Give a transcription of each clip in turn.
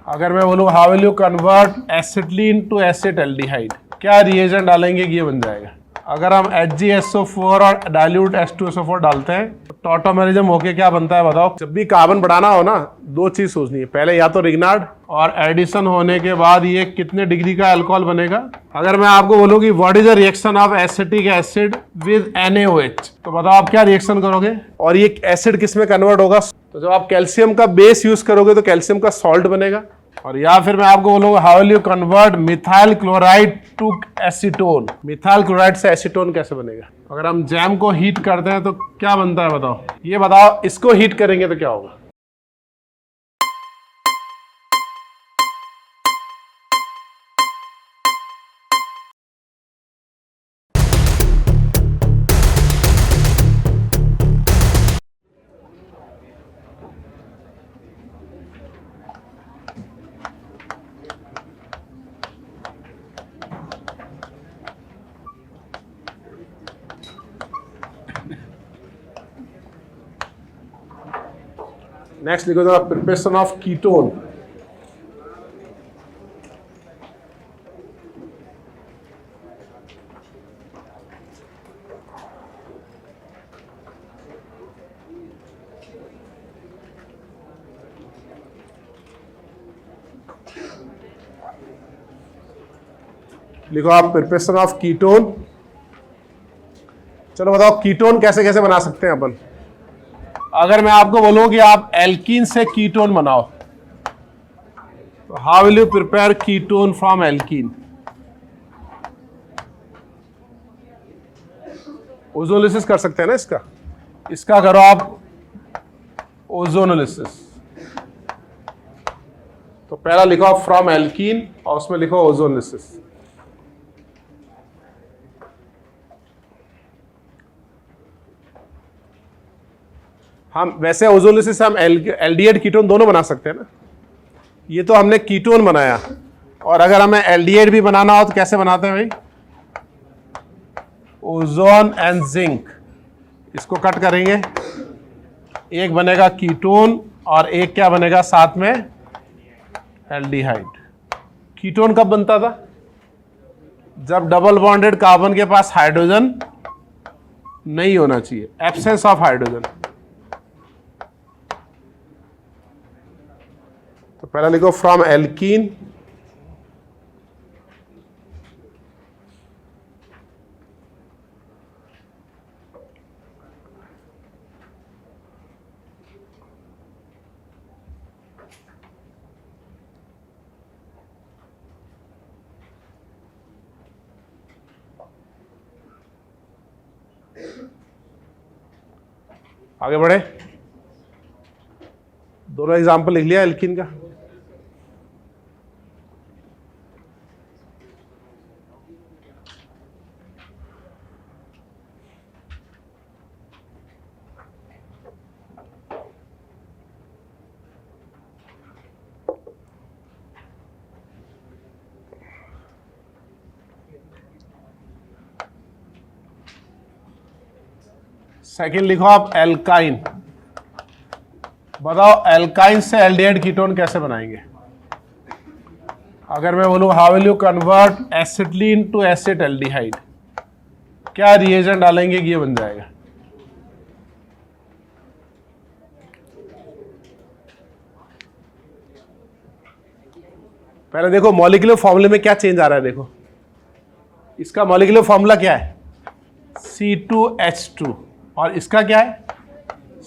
अगर मैं बोलूँ how will you convert acetylene to acetaldehyde, क्या रिएजेंट डालेंगे कि ये बन जाएगा। अगर हम HgSO4 और डाइल्यूट H2SO4 डालते हैं तो टॉटोमेरिज्म होके क्या बनता है बताओ। जब भी कार्बन बढ़ाना हो ना, दो चीज सोचनी है, पहले या तो रिग्नार्ड, और एडिशन होने के बाद ये कितने डिग्री का अल्कोहल बनेगा। अगर मैं आपको बोलूँ कि what is the reaction of acetic acid with NaOH, तो बताओ आप क्या रिएक्शन करोगे, और ये एसिड किस में कन्वर्ट होगा। तो जब आप कैल्शियम का बेस यूज करोगे तो कैल्शियम का सॉल्ट बनेगा। और या फिर मैं आपको बोलूंगा how will you convert methyl chloride to acetone, methyl chloride से एसीटोन कैसे बनेगा। अगर हम जैम को हीट करते हैं तो क्या बनता है बताओ, ये बताओ, इसको हीट करेंगे तो क्या होगा। नेक्स्ट लिखो जरा, प्रिपरेशन ऑफ कीटोन। लिखो आप प्रिपरेशन ऑफ कीटोन। चलो बताओ कीटोन कैसे कैसे बना सकते हैं अपन। अगर मैं आपको बोलूं कि आप एल्कीन से कीटोन बनाओ, तो how will you prepare ketone from alkene. Ozonolysis कर सकते हैं ना इसका करो आप ओजोनोलिसिस। तो पहला लिखो फ्रॉम एल्कीन और उसमें लिखो ओजोनोलिसिस। हम वैसे ओजोलिसिस हम एल्डिहाइड कीटोन दोनों बना सकते हैं ना। ये तो हमने कीटोन बनाया, और अगर हमें एल्डिहाइड भी बनाना हो तो कैसे बनाते हैं भाई, ओजोन एंड जिंक, इसको कट करेंगे, एक बनेगा कीटोन और एक क्या बनेगा साथ में एल्डिहाइड। कीटोन कब बनता था, जब डबल बॉन्डेड कार्बन के पास हाइड्रोजन नहीं होना चाहिए, एब्सेंस ऑफ हाइड्रोजन। तो पहला लिखो फ्रॉम एल्कीन, आगे बढ़े। दोनों एग्जाम्पल लिख लिया एल्कीन का। सेकेंड लिखो आप एल्काइन। बताओ एल्काइन से एल्डिहाइड कीटोन कैसे बनाएंगे। अगर मैं बोलूं how will you convert acetylene to acetaldehyde, क्या रिएजेंट डालेंगे कि ये बन जाएगा। पहले देखो मॉलिक्यूलर फॉर्मूले में क्या चेंज आ रहा है। देखो इसका मॉलिक्यूलर फॉर्मूला क्या है, C2H2, और इसका क्या है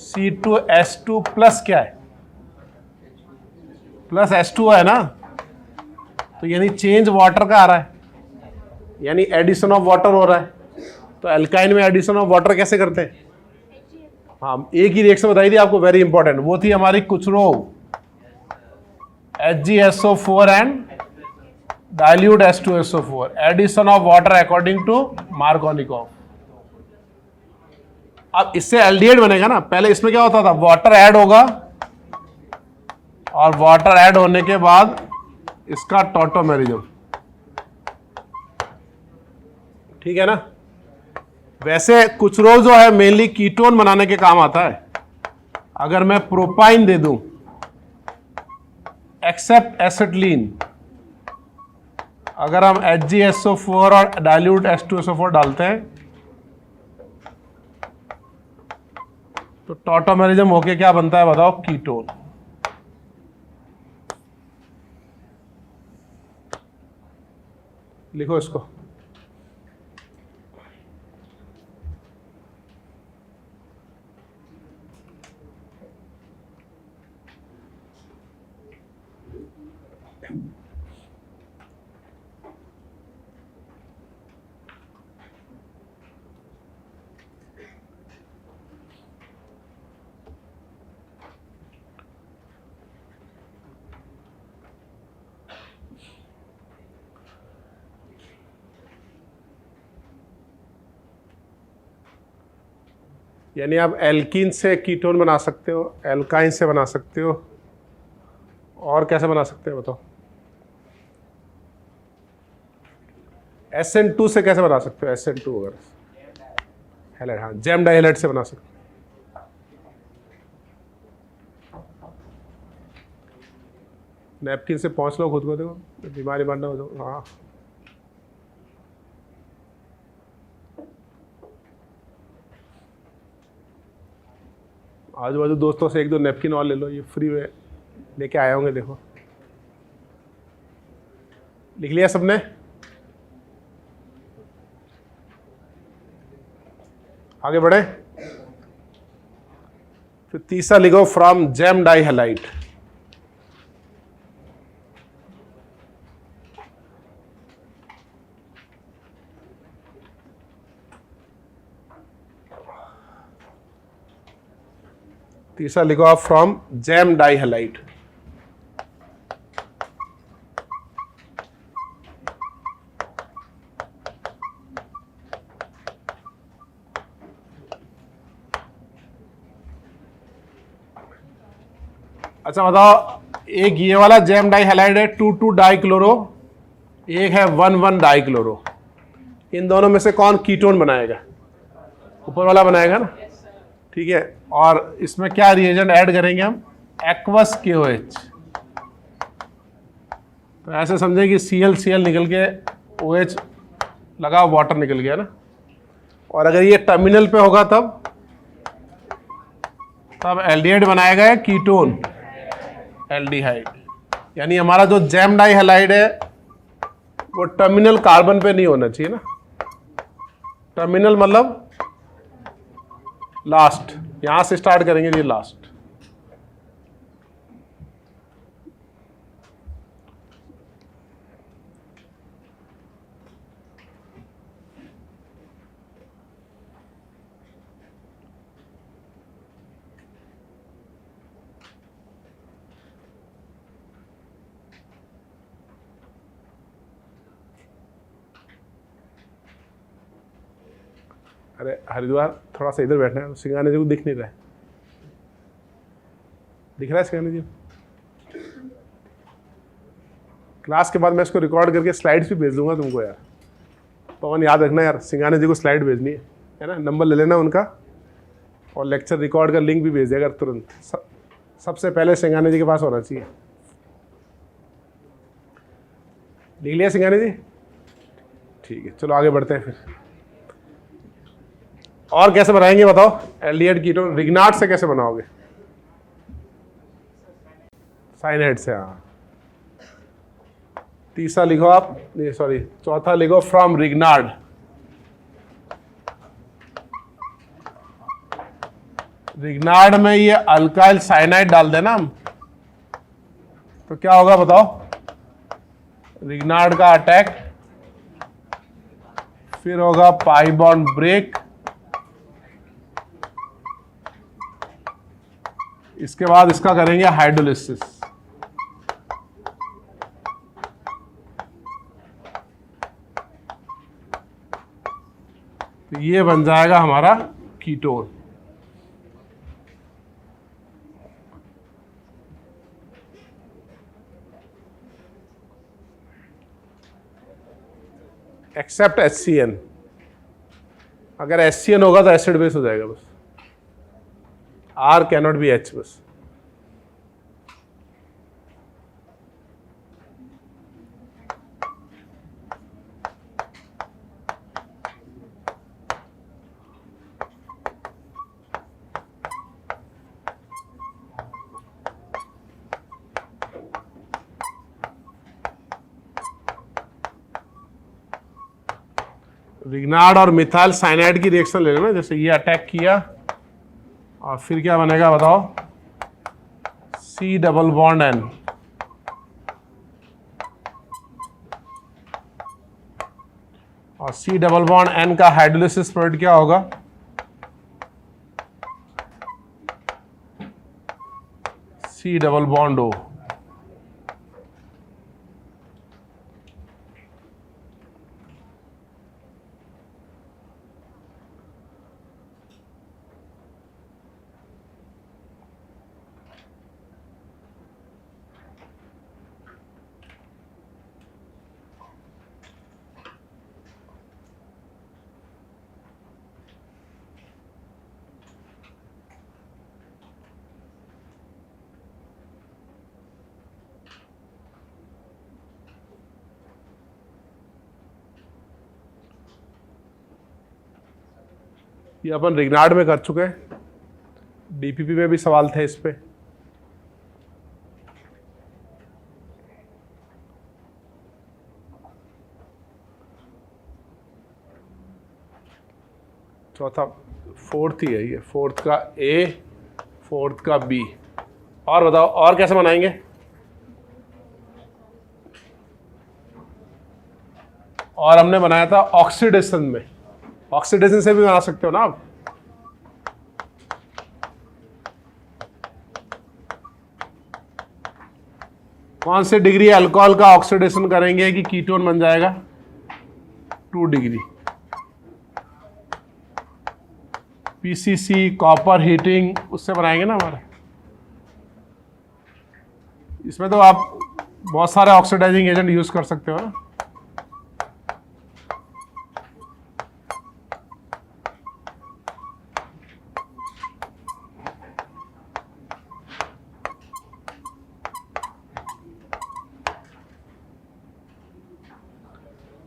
C2H2 प्लस क्या है, प्लस H2 है ना। तो यानी चेंज वाटर का आ रहा है, यानी एडिशन ऑफ वाटर हो रहा है। तो एल्काइन में एडिशन ऑफ वाटर कैसे करते हैं। हाँ, एक ही रिएक्शन बताई थी आपको, वेरी इंपॉर्टेंट, वो थी हमारी Kucherov, HgSO4 and dilute H2SO4, addition of water according to Markovnikov. अब इससे एल्डिहाइड बनेगा ना। पहले इसमें क्या होता था, वाटर ऐड होगा और वाटर ऐड होने के बाद इसका टॉटोमेरिज्म, ठीक है ना। वैसे कुचरोल जो है मेनली कीटोन बनाने के काम आता है। अगर मैं प्रोपाइन दे दूं एक्सेप्ट एसिटिलीन, अगर हम HgSO4 और डाइल्यूट H2SO4 डालते हैं तो टॉटोमेरिज्म होके क्या बनता है बताओ? कीटोन। लिखो इसको। यानी आप एल्कीन से कीटोन बना सकते हो, एल्काइन से बना सकते हो, और कैसे बना सकते हो बताओ? SN2 से कैसे बना सकते हो? SN2 वगैरह हैलाइड, हाँ जेम डाइहाइलाइड से बना सकते हो। नैपकिन से पहुंच लो खुद को, देखो बीमारी बनना हो तो। हाँ आजू बाजू दोस्तों से एक दो नैपकिन और ले लो, ये फ्री में लेके आए होंगे। देखो लिख लिया सबने? आगे बढ़े। फिर तीसरा लिखो, फ्रॉम जेम डाइहाइलाइड। तीसरा लिखो आप, फ्रॉम जेम डाइहाइलाइड। अच्छा बताओ, एक ये वाला जेम डाइहाइलाइड है 2,2 डाइक्लोरो, एक है 1,1 डाइक्लोरो। इन दोनों में से कौन कीटोन बनाएगा? ऊपर वाला बनाएगा ना, ठीक है। और इसमें क्या रिएजेंट ऐड करेंगे हम? Aqueous KOH। तो ऐसे समझे कि Cl निकल के OH लगा, वाटर निकल गया ना। और अगर ये टर्मिनल पे होगा तब एल्डिहाइड बनाएगा या कीटोन? एल्डिहाइड। यानी हमारा जो जेम डाइहाइलाइड है वो टर्मिनल कार्बन पे नहीं होना चाहिए ना। टर्मिनल मतलब लास्ट, यहां से स्टार्ट करेंगे जी लास्ट। अरे हरिद्वार थोड़ा सा इधर बैठना है, सिंगानी जी को दिख नहीं रहा है। दिख रहा है सिंगानी जी? क्लास के बाद मैं इसको रिकॉर्ड करके स्लाइड्स भी भेज दूंगा तुमको यार। पवन याद रखना यार, सिंगानी जी को स्लाइड भेजनी है ना, नंबर ले लेना उनका, और लेक्चर रिकॉर्ड का लिंक भी भेज देगा तुरंत। सबसे पहले सिंगानी जी के पास होना चाहिए। लिख लिया सिंगानी जी? ठीक है, चलो आगे बढ़ते हैं फिर। और कैसे बनाएंगे बताओ एल्डिहाइड कीटोन? रिग्नार्ड से कैसे बनाओगे? साइनाइड से, हाँ। तीसरा लिखो आप, नहीं सॉरी चौथा लिखो, फ्रॉम रिग्नार्ड। रिग्नार्ड में ये अल्काइल साइनाइड डाल देना हम, तो क्या होगा बताओ? रिग्नार्ड का अटैक, फिर होगा पाई बॉन्ड ब्रेक, इसके बाद इसका करेंगे हाइड्रोलिसिस। तो ये बन जाएगा हमारा कीटोन। Except HCN। अगर HCN होगा तो एसिड बेस हो जाएगा बस। R कैनॉट बी H बस। रिग्नार्ड और मिथाइल साइनाइड की रिएक्शन ले लेना, जैसे ये अटैक किया और फिर क्या बनेगा बताओ, C डबल बॉन्ड N, और C डबल बॉन्ड N का हाइड्रोलिसिस प्रोडक्ट क्या होगा, C डबल बॉन्ड O। ये अपन रिग्नार्ड में कर चुके हैं, डीपीपी में भी सवाल थे इस पे। चौथा फोर्थ ही है ये, फोर्थ का A, फोर्थ का B। और बताओ और कैसे बनाएंगे, और हमने बनाया था ऑक्सीडेशन में, ऑक्सीडेशन से भी बना सकते हो ना आप। कौन से डिग्री अल्कोहल का ऑक्सीडेशन करेंगे कि कीटोन बन जाएगा, 2 डिग्री। पीसीसी, कॉपर हीटिंग, उससे बनाएंगे ना हमारे। इसमें तो आप बहुत सारे ऑक्सीडाइजिंग एजेंट यूज कर सकते हो ना।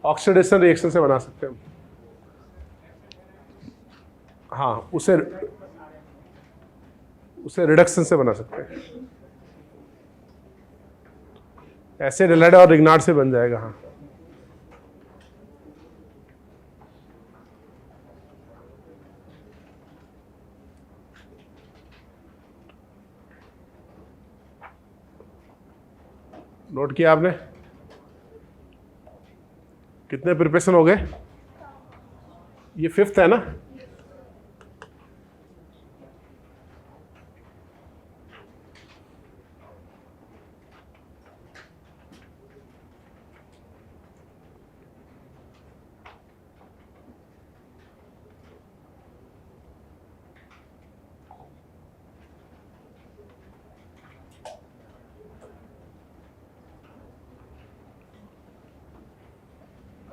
ऑक्सीडेशन रिएक्शन से बना सकते हैं, हाँ उसे रिडक्शन से बना सकते हैं, एसिड हैलाइड और रिग्नार्ड से बन जाएगा। हाँ नोट किया आपने, कितने प्रिपरेशन हो गए, ये 5th है ना।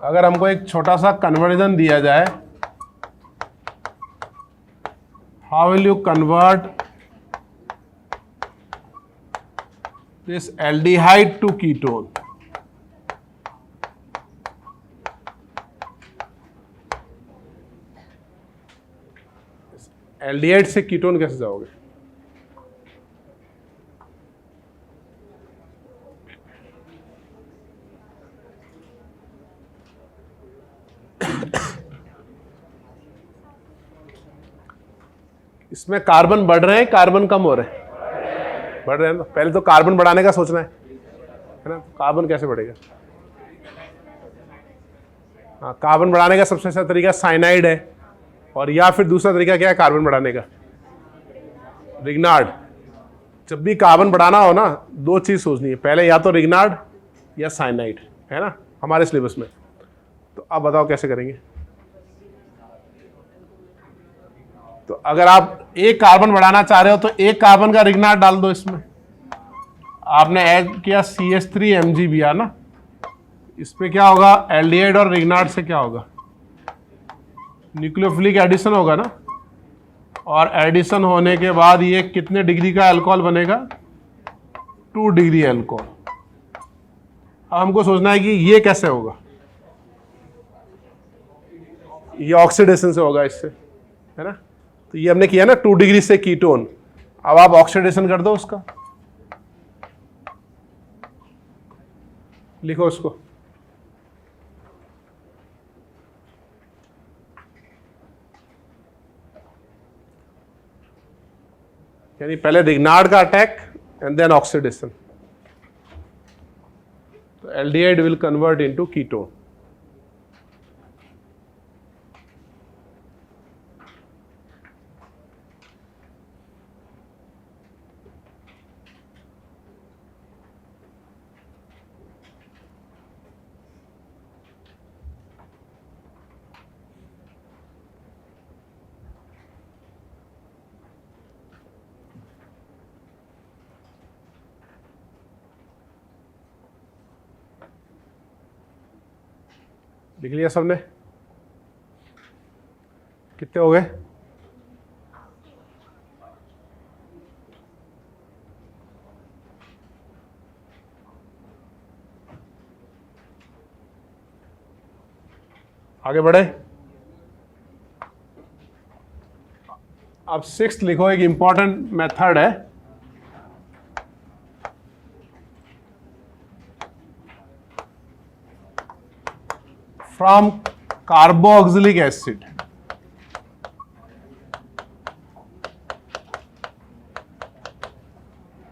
अगर हमको एक छोटा सा कन्वर्जन दिया जाए, how will you convert this aldehyde to ketone, aldehyde से कीटोन कैसे जाओगे, इसमें कार्बन बढ़ रहे हैं, कार्बन कम हो रहे हैं, बढ़ रहे हैं। तो पहले तो कार्बन बढ़ाने का सोचना है ना, कार्बन कैसे बढ़ेगा। हाँ कार्बन बढ़ाने का सबसे अच्छा तरीका साइनाइड है, और या फिर दूसरा तरीका क्या है कार्बन बढ़ाने का, रिग्नार्ड। जब भी कार्बन बढ़ाना हो ना, 2 चीज सोचनी है, पहले या तो रिग्नार्ड या साइनाइड, है ना हमारे सिलेबस में। तो अब बताओ कैसे करेंगे। तो अगर आप एक कार्बन बढ़ाना चाह रहे हो तो एक कार्बन का रिग्नार्ड डाल दो इसमें। आपने ऐड किया CH3 ना, इस पे क्या होगा, एल्डिहाइड और रिग्नार्ड से क्या होगा, न्यूक्लियोफिलिक एडिशन होगा ना, और एडिशन होने के बाद ये कितने डिग्री का अल्कोहल बनेगा, 2 डिग्री अल्कोहल। अब हमको सोचना है कि ये कैसे होगा, ये ऑक्सीडेशन से होगा इससे, है ना। तो ये हमने किया ना 2 डिग्री से कीटोन, अब आप ऑक्सीडेशन कर दो उसका, लिखो उसको, यानी पहले रिग्नार्ड का अटैक एंड देन ऑक्सीडेशन, तो aldehyde will convert into ketone. लिख लिया सबने? कितने हो गए? आगे बढ़े। अब 6th लिखो, एक इंपॉर्टेंट मेथड है। फ्रॉम कार्बोक्सिलिक एसिड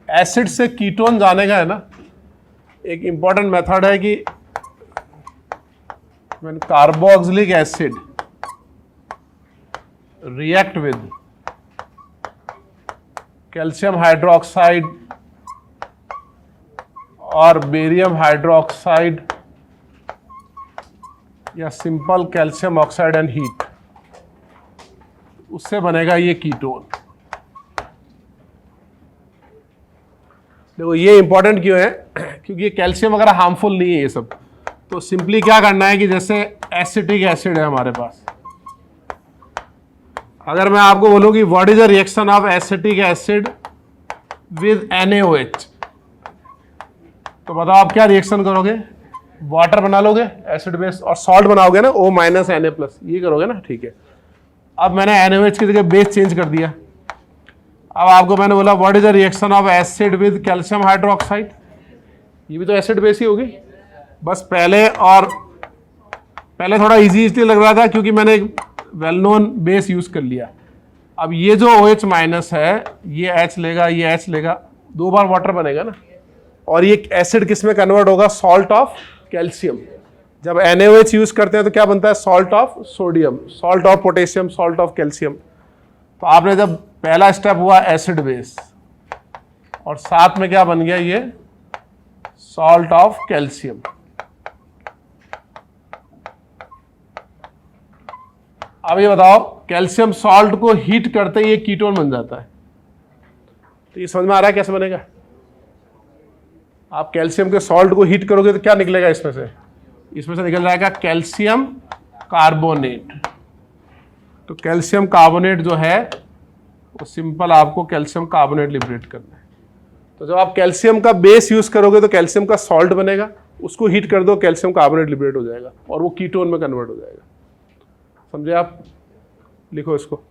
एसिड से कीटोन जाने का है ना, एक इंपॉर्टेंट मेथड है कि when carboxylic acid react with calcium hydroxide और बेरियम हाइड्रोक्साइड या simple calcium oxide and heat, उससे बनेगा ये कीटोन। देखो ये इंपॉर्टेंट क्यों है, क्योंकि ये कैल्शियम वगैरह हार्मफुल नहीं है ये सब। तो सिंपली क्या करना है कि जैसे एसिटिक एसिड है हमारे पास, अगर मैं आपको बोलूं कि what is the reaction of acetic acid with NaOH, तो बताओ आप क्या रिएक्शन करोगे? वाटर बना लोगे एसिड बेस और सॉल्ट बनाओगे ना, O- Na+, ये करोगे ना, ठीक है। अब मैंने NaOH की जगह बेस चेंज कर दिया। अब आपको मैंने बोला what is the reaction of acid with calcium hydroxide, ये भी तो एसिड बेस ही होगी। बस पहले थोड़ा इजी इसलिए लग रहा था क्योंकि मैंने एक वेल नोन बेस यूज कर लिया। अब ये जो OH- है, ये H लेगा, ये H लेगा, 2 बार वाटर बनेगा ना, और ये एसिड किस में कन्वर्ट होगा? Salt of calcium. जब NaOH यूज करते हैं तो क्या बनता है? Salt of sodium, salt of potassium, salt of calcium. तो आपने जब पहला स्टेप हुआ एसिड बेस, और साथ में क्या बन गया? ये सॉल्ट ऑफ कैल्शियम। अब ये बताओ, कैल्शियम सॉल्ट को हीट करते ही ये कीटोन बन जाता है। तो ये समझ में आ रहा है कैसे बनेगा? आप कैल्शियम के सॉल्ट को हीट करोगे तो क्या निकलेगा इसमें से? इसमें से निकल जाएगा कैल्शियम कार्बोनेट। तो कैल्शियम कार्बोनेट जो है वो सिंपल आपको कैल्शियम कार्बोनेट लिबरेट करना है। तो जब आप कैल्शियम का बेस यूज करोगे तो कैल्शियम का सॉल्ट बनेगा, उसको हीट कर दो, कैल्शियम कार्बोनेट लिबरेट हो जाएगा और वो कीटोन में कन्वर्ट हो जाएगा। समझे आप? लिखो इसको।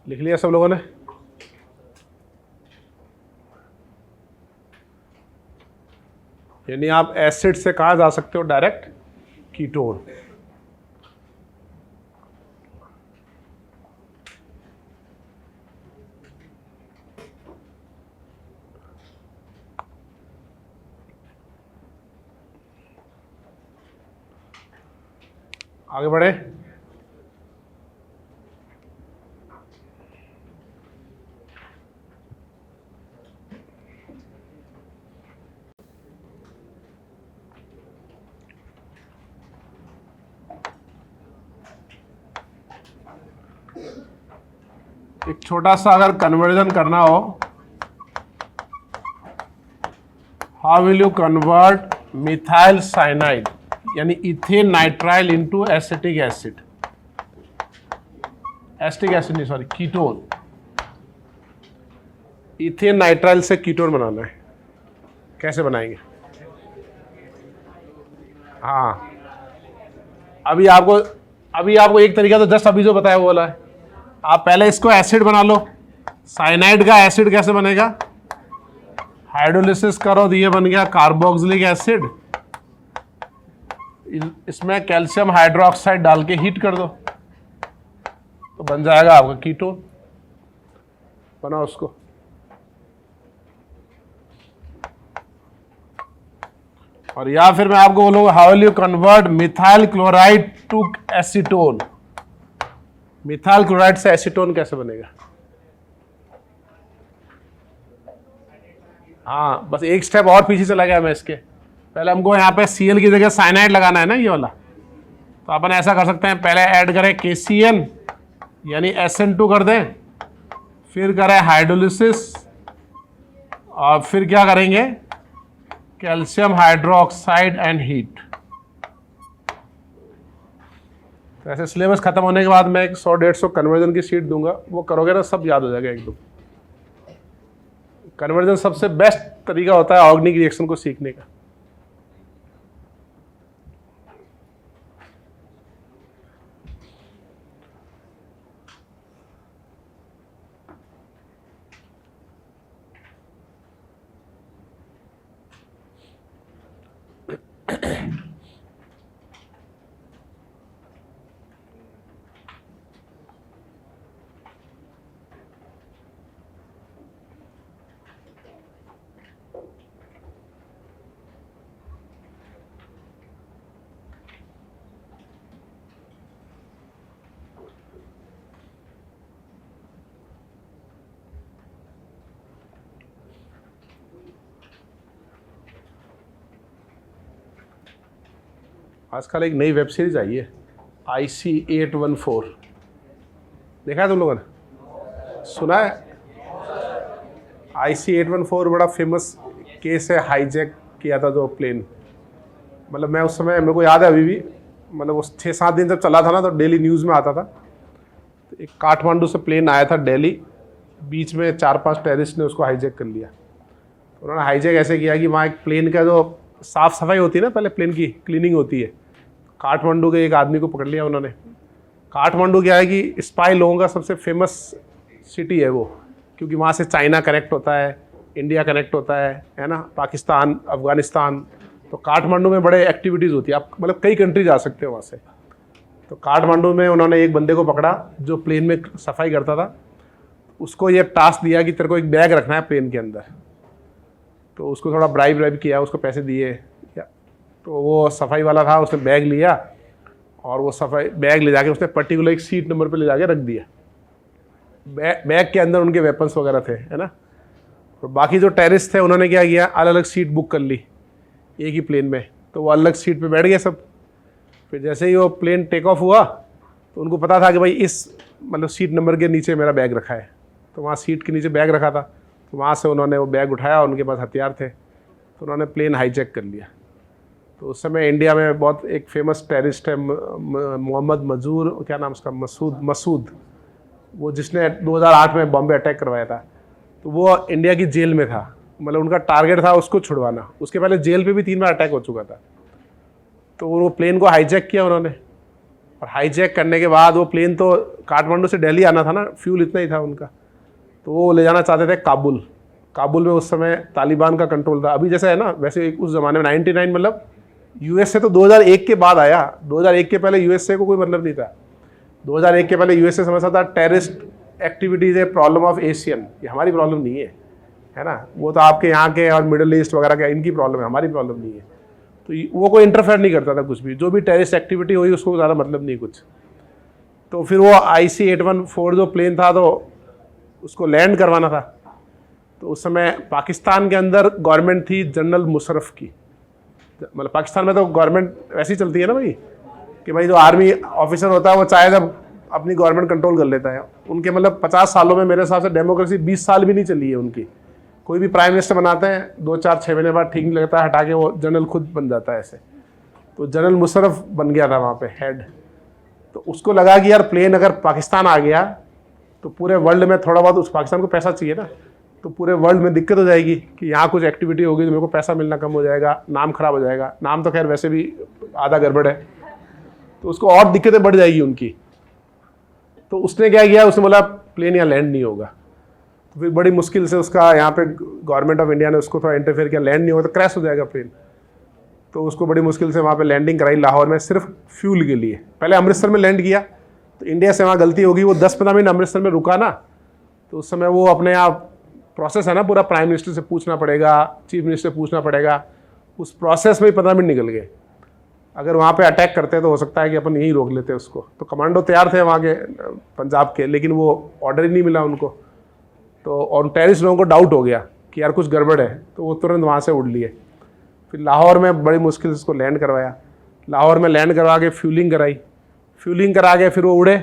लिख लिया सब लोगों ने? यानी आप एसिड से कहाँ जा सकते हो? Direct ketone. आगे बढ़े। एक छोटा सा अगर कन्वर्जन करना हो, how will you convert methyl cyanide यानी ethane nitrile into acetic acid, acetic acid नहीं सॉरी कीटोन। इथेन नाइट्राइल से कीटोन बनाना है, कैसे बनाएंगे? हाँ अभी आपको एक तरीका तो जस्ट अभी जो बताया वो वाला है। आप पहले इसको एसिड बना लो। साइनाइड का एसिड कैसे बनेगा? हाइड्रोलिसिस करो तो ये बन गया कार्बोक्सिलिक एसिड, इसमें कैल्शियम हाइड्रोक्साइड डाल के हीट कर दो तो बन जाएगा आपका कीटोन। बनाओ उसको। और या फिर मैं आपको बोलूंगा how will you convert methyl chloride to acetone. Methyl chloride से एसीटोन कैसे बनेगा? हाँ बस एक स्टेप और पीछे चला गया मैं इसके। पहले हमको यहाँ पे Cl की जगह साइनाइड लगाना है ना ये वाला, तो अपन ऐसा कर सकते हैं, पहले ऐड करें KCl यानी SN2 कर दें, फिर करें हाइड्रोलिसिस और फिर क्या करेंगे कैल्शियम हाइड्रोक्साइड एंड हीट। तो ऐसे सिलेबस खत्म होने के बाद मैं एक 100-150 कन्वर्जन की शीट दूंगा, वो करोगे ना सब याद हो जाएगा एकदम। कन्वर्जन सबसे बेस्ट तरीका होता है ऑर्गेनिक रिएक्शन को सीखने का। आजकल एक नई वेब सीरीज आई है IC814, देखा है तुम लोगों ने? सुना है? IC814 बड़ा फेमस केस है, हाईजैक किया था जो प्लेन। मतलब मैं उस समय, मेरे को याद है अभी भी, मतलब वो 6-7 दिन जब चला था ना तो डेली न्यूज़ में आता था। तो एक काठमांडू से प्लेन आया था दिल्ली, बीच में 4-5 टेररिस्ट ने उसको हाईजैक कर लिया। तो उन्होंने हाईजैक ऐसे किया कि वहाँ एक प्लेन का जो साफ़ सफाई होती है ना, पहले प्लेन की क्लीनिंग होती है, काठमांडू के एक आदमी को पकड़ लिया उन्होंने। काठमांडू क्या है कि स्पाई लोगों का सबसे फेमस सिटी है वो, क्योंकि वहाँ से चाइना कनेक्ट होता है, इंडिया कनेक्ट होता है ना, पाकिस्तान, अफगानिस्तान। तो काठमांडू में बड़े एक्टिविटीज़ होती है, आप मतलब कई कंट्री जा सकते हो वहाँ से। तो काठमांडू में उन्होंने एक बंदे को पकड़ा जो प्लेन में सफाई करता था। उसको ये टास्क दिया कि तेरे को एक बैग रखना है प्लेन के अंदर। तो उसको थोड़ा ब्राइब किया, उसको पैसे दिए। तो वो सफाई वाला था, उसने बैग लिया और वो सफाई बैग ले जाके उसने पर्टिकुलर एक सीट नंबर पे ले जाके रख दिया। बैग के अंदर उनके वेपन्स वगैरह थे, है ना। तो बाकी जो टेररिस्ट थे उन्होंने क्या किया, अलग अलग सीट बुक कर ली एक ही प्लेन में। तो वो अलग सीट पे बैठ गए सब। फिर जैसे ही वो प्लेन टेक ऑफ हुआ तो उनको पता था कि भाई इस मतलब सीट नंबर के नीचे मेरा बैग रखा है। तो वहाँ सीट के नीचे बैग रखा था, तो वहाँ से उन्होंने वो बैग उठाया और उनके पास हथियार थे, तो उन्होंने प्लेन हाईजैक कर लिया। तो उस समय इंडिया में बहुत एक फेमस टेररिस्ट है मोहम्मद मजूर, क्या नाम उसका, मसूद, वो जिसने 2008 में बॉम्बे अटैक करवाया था। तो वो इंडिया की जेल में था, मतलब उनका टारगेट था उसको छुड़वाना। उसके पहले जेल पे भी 3 बार अटैक हो चुका था। तो वो प्लेन को हाईजैक किया उन्होंने, और हाईजैक करने के बाद वो प्लेन तो काठमांडू से दिल्ली आना था ना, फ्यूल इतना ही था उनका, तो वो ले जाना चाहते थे काबुल। काबुल में उस समय तालिबान का कंट्रोल था, अभी जैसे है ना वैसे उस ज़माने में 99 मतलब यूएसए तो 2001 के बाद आया। 2001 के पहले यूएसए को कोई मतलब नहीं था। 2001 के पहले यूएसए समझता था टेररिस्ट एक्टिविटीज़ है प्रॉब्लम ऑफ एशियन, ये हमारी प्रॉब्लम नहीं है, है ना। वो तो आपके यहाँ के और मिडिल ईस्ट वगैरह के इनकी प्रॉब्लम है, हमारी प्रॉब्लम नहीं है। तो वो कोई इंटरफेयर नहीं करता था कुछ भी, जो भी टेररिस्ट एक्टिविटी हुई उसको ज़्यादा मतलब नहीं कुछ। तो फिर वो IC-814 जो प्लेन था तो उसको लैंड करवाना था। तो उस समय पाकिस्तान के अंदर गवर्नमेंट थी जनरल मुशर्रफ की, मतलब पाकिस्तान में तो गवर्नमेंट वैसी चलती है ना भाई कि भाई जो आर्मी ऑफिसर होता है वो चाहे जब अपनी गवर्नमेंट कंट्रोल कर लेता है। उनके मतलब 50 सालों में मेरे हिसाब से डेमोक्रेसी 20 साल भी नहीं चली है उनकी। कोई भी प्राइम मिनिस्टर बनाते हैं 2-4-6 महीने बाद ठीक नहीं लगता हटा के वो जनरल खुद बन जाता है ऐसे। तो जनरल मुशर्रफ बन गया था वहाँ पे हेड। तो उसको लगा कि यार प्लेन अगर पाकिस्तान आ गया तो पूरे वर्ल्ड में थोड़ा बहुत, उस पाकिस्तान को पैसा चाहिए ना, तो पूरे वर्ल्ड में दिक्कत हो जाएगी कि यहाँ कुछ एक्टिविटी होगी तो मेरे को पैसा मिलना कम हो जाएगा, नाम खराब हो जाएगा। नाम तो खैर वैसे भी आधा गड़बड़ है, तो उसको और दिक्कतें बढ़ जाएगी उनकी। तो उसने क्या किया, उसने बोला प्लेन यहाँ लैंड नहीं होगा। तो फिर बड़ी मुश्किल से उसका यहाँ पे गवर्नमेंट ऑफ इंडिया ने उसको थोड़ा इंटरफेयर किया, लैंड नहीं होगा तो क्रैश हो जाएगा प्लेन। तो उसको बड़ी मुश्किल से वहाँ पे लैंडिंग कराई लाहौर में, सिर्फ फ्यूल के लिए। पहले अमृतसर में लैंड किया, तो इंडिया से वहाँ गलती होगी, वो 10-15 मिनट अमृतसर में रुका ना, तो उस समय वो अपने आप प्रोसेस है ना पूरा, प्राइम मिनिस्टर से पूछना पड़ेगा, चीफ मिनिस्टर से पूछना पड़ेगा, उस प्रोसेस में ही 15 मिनट निकल गए। अगर वहाँ पे अटैक करते तो हो सकता है कि अपन यहीं रोक लेते उसको। तो कमांडो तैयार थे वहाँ के पंजाब के, लेकिन वो ऑर्डर ही नहीं मिला उनको। तो और टेररिस्ट लोगों को डाउट हो गया कि यार कुछ गड़बड़ है, तो वो तुरंत वहाँ से उड़ लिए। फिर लाहौर में बड़ी मुश्किल से उसको लैंड करवाया। लाहौर में लैंड करवा के फ्यूलिंग कराई, फ्यूलिंग करा के फिर वो उड़े।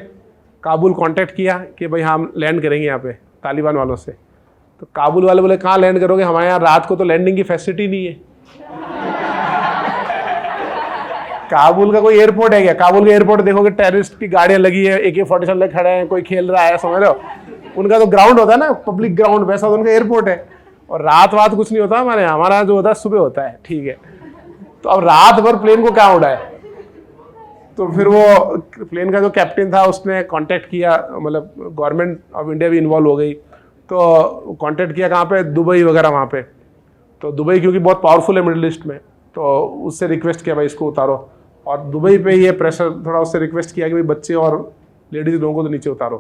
काबुल कांटेक्ट किया कि भाई हम लैंड करेंगे यहाँ पे तालिबान वालों से। तो काबुल वाले बोले कहाँ लैंड करोगे, हमारे यहाँ रात को तो लैंडिंग की फैसिलिटी नहीं है। काबुल का कोई एयरपोर्ट है क्या? काबुल का एयरपोर्ट देखोगे टेररिस्ट की गाड़ियाँ लगी है, AK-47 खड़े हैं, कोई खेल रहा है, समझ रहे हो? उनका तो ग्राउंड होता है ना, पब्लिक ग्राउंड, वैसा तो उनका एयरपोर्ट है। और रात कुछ नहीं होता हमारे यहाँ, हमारा जो होता है सुबह होता है, ठीक है। तो अब रात भर प्लेन को क्या उड़ाए? तो फिर वो प्लेन का जो कैप्टन था उसने कांटेक्ट किया, मतलब गवर्नमेंट ऑफ इंडिया भी इन्वॉल्व हो गई। तो कांटेक्ट किया कहाँ पे, दुबई वगैरह वहाँ पे। तो दुबई क्योंकि बहुत पावरफुल है मिडिल ईस्ट में, तो उससे रिक्वेस्ट किया भाई इसको उतारो। और दुबई पे ये प्रेशर थोड़ा, उससे रिक्वेस्ट किया कि भाई बच्चे और लेडीज लोगों को तो नीचे उतारो।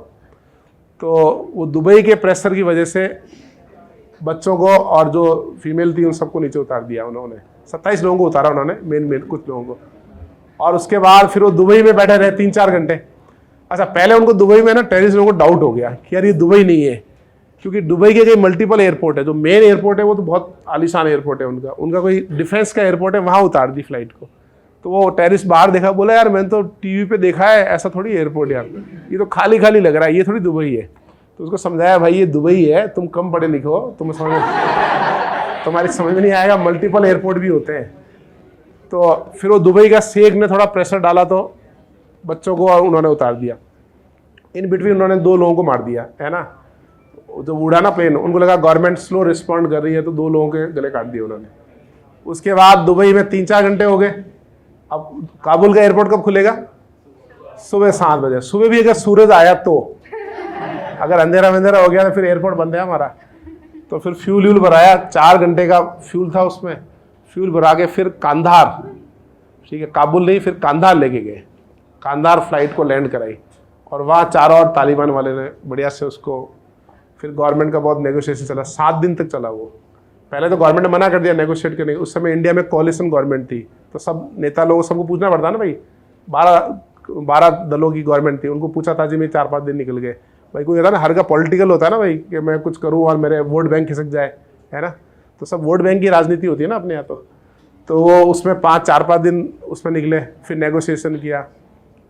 तो वो दुबई के प्रेशर की वजह से बच्चों को और जो फीमेल थी उन सबको नीचे उतार दिया उन्होंने। 27 लोगों को उतारा उन्होंने, मेन कुछ लोगों को। और उसके बाद फिर वो दुबई में बैठे रहे 3-4 घंटे। अच्छा, पहले उनको दुबई में ना टेररिस्ट लोगों को डाउट हो गया कि यार ये दुबई नहीं है, क्योंकि दुबई के कई मल्टीपल एयरपोर्ट है। जो मेन एयरपोर्ट है वो तो बहुत आलीशान एयरपोर्ट है उनका कोई डिफेंस का एयरपोर्ट है, वहाँ उतार दी फ्लाइट को। तो वो टेररिस्ट बाहर देखा, बोला यार मैंने तो टीवी पे देखा है, ऐसा थोड़ी एयरपोर्ट यार, ये तो खाली खाली लग रहा है, ये थोड़ी दुबई है। तो उसको समझाया भाई ये दुबई है, तुम कम पढ़े लिखे हो, तुम्हारी समझ में नहीं आएगा, मल्टीपल एयरपोर्ट भी होते हैं। तो फिर वो दुबई का शेख ने थोड़ा प्रेशर डाला तो बच्चों को उन्होंने उतार दिया। इन बिटवीन उन्होंने 2 लोगों को मार दिया, है ना। जब उड़ा ना प्लेन, उनको लगा गवर्नमेंट स्लो रिस्पॉन्ड कर रही है, तो 2 लोगों के गले काट दिए उन्होंने। उसके बाद दुबई में 3-4 घंटे हो गए। अब काबुल का एयरपोर्ट कब खुलेगा? सुबह 7 बजे। सुबह भी अगर सूरज आया तो, अगर अंधेरा वंधेरा हो गया तो फिर एयरपोर्ट बंद है हमारा। तो फिर फ्यूल भराया, 4 घंटे का फ्यूल था उसमें। फ्यूल भरा के फिर कांधार, ठीक है, काबुल नहीं, फिर कांधार लेके गए। कांधार फ्लाइट को लैंड कराई और वहाँ चारों और तालिबान वाले ने बढ़िया से उसको, फिर गवर्नमेंट का बहुत नेगोशिएशन चला, 7 दिन तक चला वो। पहले तो गवर्नमेंट ने मना कर दिया नेगोशिएट करने। उस समय इंडिया में कोलिशन गवर्नमेंट थी, तो सब नेता लोगों सबको पूछना पड़ता ना भाई। 12 दलों की गवर्नमेंट थी, उनको पूछा था जी में 4-5 दिन निकल गए। भाई कोई होता है ना, हर का पॉलिटिकल होता है ना भाई, कि मैं कुछ करूँ और मेरे वोट बैंक खिसक जाए, है ना। तो सब वोट बैंक की राजनीति होती है ना अपने यहाँ। तो वो उसमें 4-5 दिन उसमें निकले, फिर नेगोशिएशन किया।